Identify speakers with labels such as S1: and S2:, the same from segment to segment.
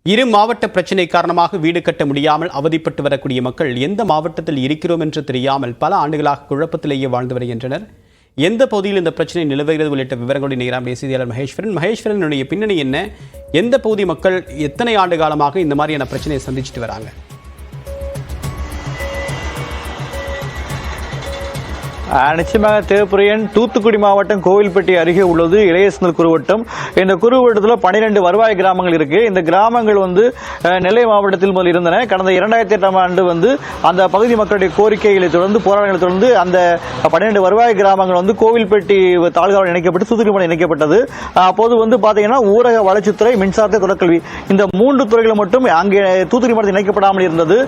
S1: இரு மாவட்ட பிரச்சினை காரணமாக வீடு கட்ட முடியாமல் அவதிப்பட்டு வரக்கூடிய மக்கள் எந்த மாவட்டத்தில் இருக்கிறோம் என்று தெரியாமல் பல ஆண்டுகளாக குழப்பத்திலேயே வாழ்ந்து வருகின்றனர். எந்த பகுதியில் இந்த பிரச்சனை நிலவுகிறது உள்ளிட்ட விவரங்களுடைய நேரம் செய்தியாளர் மகேஸ்வரனுடைய பின்னணி என்ன, எந்த பகுதி மக்கள் எத்தனை ஆண்டு காலமாக இந்த மாதிரியான பிரச்சனையை சந்திச்சுட்டு வராங்க?
S2: நிச்சயமாக தேவப்பிரியன், தூத்துக்குடி மாவட்டம் கோவில்பட்டி அருகே உள்ளது இளையசந்தல் குறுவட்டம். இந்த குறுவட்டத்தில் 12 வருவாய் கிராமங்கள் இருக்கு. இந்த கிராமங்கள் நெல்லை மாவட்டத்தில் முதல் இருந்தன. கடந்த 2008ஆம் ஆண்டு அந்த பகுதி மக்களுடைய கோரிக்கைகளை தொடர்ந்து போராட்டங்களை தொடர்ந்து அந்த 12 வருவாய் கிராமங்கள் கோவில்பட்டி தாலுகாவில் இணைக்கப்பட்டு தூத்துக்குடி மாவட்டம் இணைக்கப்பட்டது. அப்போது பாத்தீங்கன்னா ஊரக வளர்ச்சித்துறை, மின்சாரத்தை, தொடர்கல்வி இந்த 3 துறைகள் மட்டும் அங்கே தூத்துக்குடி மாவட்டத்தில் இணைக்கப்படாமல் இருந்தது.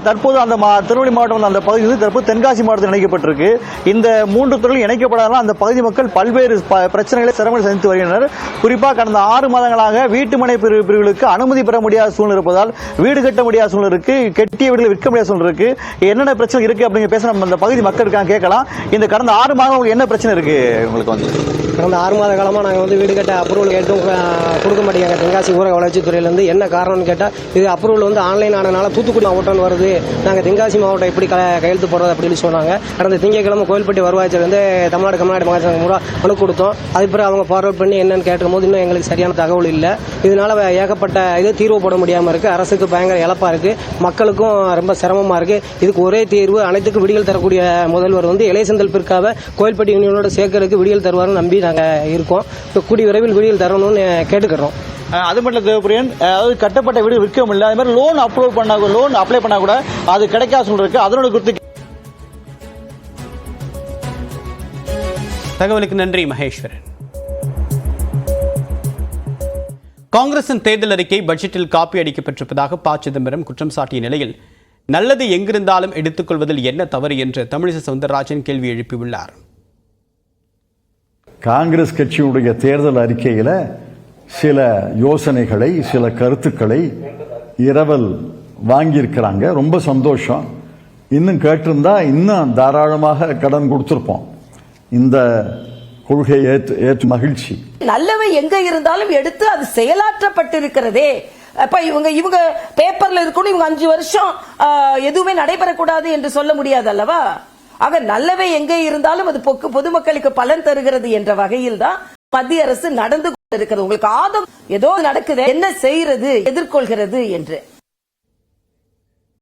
S2: தற்போது அந்த திருநெல்வேலி மாவட்டம் அந்த பகுதி தற்போது தென்காசி மாவட்டத்தில் இணைக்கப்பட்டிருக்கு. இந்த 3 துறைகள் இணைக்கப்படாததால் அந்த பகுதி மக்கள் பல்வேறு பிரச்சனைகளை சிரமங்களை சந்தித்து வருகின்றனர். குறிப்பாக கடந்த 6 மாதங்களாக வீட்டுமனை பிரிவுகளுக்கு அனுமதி பெற முடியாத சூழ்நிலை இருப்பதால் வீடு கட்ட முடியாத சூழ்நிலை இருக்கு, கட்டிய வீடுகளை விற்க முடியாத சூழ்நிலை இருக்கு. என்னென்ன பிரச்சனை இருக்கு அப்படிங்க பேச நம்ம அந்த பகுதி மக்களுக்காக கேட்கலாம். இந்த கடந்த 6 மாதம் என்ன பிரச்சனை இருக்கு உங்களுக்கு?
S3: கடந்த 6 மாத காலமா நாங்கள் வீடு கட்ட அப்ரூவல் கேட்டும் கொடுக்க மாட்டேங்க. தென்காசி ஊரக வளர்ச்சித்துறையிலிருந்து என்ன காரணம்னு கேட்டால், இது அப்ரூவல் ஆன்லைன் ஆனதுனால தூத்துக்குடி மாவட்டம் வருது, நாங்கள் தென்காசி மாவட்டம் எப்படி கையெழுத்து போடுறது அப்படின்னு சொன்னாங்க. கடந்த திங்கட்கிழமை கோவில்பட்டி வருவாய்த்துறையிலிருந்து தமிழ்நாடு கர்நாடக மகாசங்கம் மூலம் அனு கொடுத்தோம். அதுக்கு பிறகு அவங்க ஃபார்வர்ட் பண்ணி என்னன்னு கேட்கும் போது இன்னும் எங்களுக்கு சரியான தகவல் இல்லை. இதனால ஏகப்பட்ட தீர்வு போட முடியாமல் இருக்கு. அரசுக்கு பயங்கர இழப்பா இருக்கு, மக்களுக்கும் ரொம்ப சிரமமா இருக்கு. இதுக்கு ஒரே தீர்வு, அனைத்துக்கும் விடியல் தரக்கூடிய முதல்வர் இளையசந்தல் பிற்காவை கோவில்பட்டி யூனியனோட சேர்க்கறதுக்கு விடியல் தருவார்னு நம்பி நாங்க இருக்கோம். கூடிய விரைவில் விடியல் தரணும்னு கேட்டுக்கிறோம்.
S2: அது மட்டும் தேவப்பிரியன், அதாவது கட்டப்பட்ட வீடு விற்க முடியல, அது மாதிரி லோன் அப்ளை பண்ணா கூட அது கிடைக்காத சூழ்நிலை இருக்கு. அதனோட குறித்து
S1: தகவலுக்கு நன்றி மகேஸ்வரன். காங்கிரசின் தேர்தல் அறிக்கை பட்ஜெட்டில் காப்பி அடிக்கப்பட்டிருப்பதாக ப. சிதம்பரம் குற்றம் சாட்டிய நிலையில் நல்லது எங்கிருந்தாலும் எடுத்துக்கொள்வதில் என்ன தவறு என்று தமிழிசை சவுந்தரராஜன் கேள்வி எழுப்பியுள்ளார்.
S4: காங்கிரஸ் கட்சியுடைய தேர்தல் அறிக்கையில் சில யோசனைகளை, சில கருத்துக்களை இரவல் வாங்கியிருக்கிறாங்க. ரொம்ப சந்தோஷம். இன்னும் கேட்டிருந்தா இன்னும் தாராளமாக கடன் கொடுத்திருப்போம். இந்த கொள்கை ஏற்று மகிழ்ச்சி.
S5: நல்லவை எங்க இருந்தாலும் எடுத்து அது செயலாற்றப்பட்டிருக்கிறதே. அப்ப இவங்க பேப்பர்ல இருக்கணும், இவங்க 5 வருஷம் எதுவுமே நடைபெறக்கூடாது என்று சொல்ல முடியாது அல்லவா? ஆக நல்லவை எங்கே இருந்தாலும் அது பொதுமக்களுக்கு பலன் தருகிறது என்ற வகையில் தான் மத்திய அரசு நடந்து கொண்டிருக்கிறது. உங்களுக்கு ஆதம் ஏதோ நடக்குது, என்ன செய்யறது, எதிர்கொள்கிறது என்று.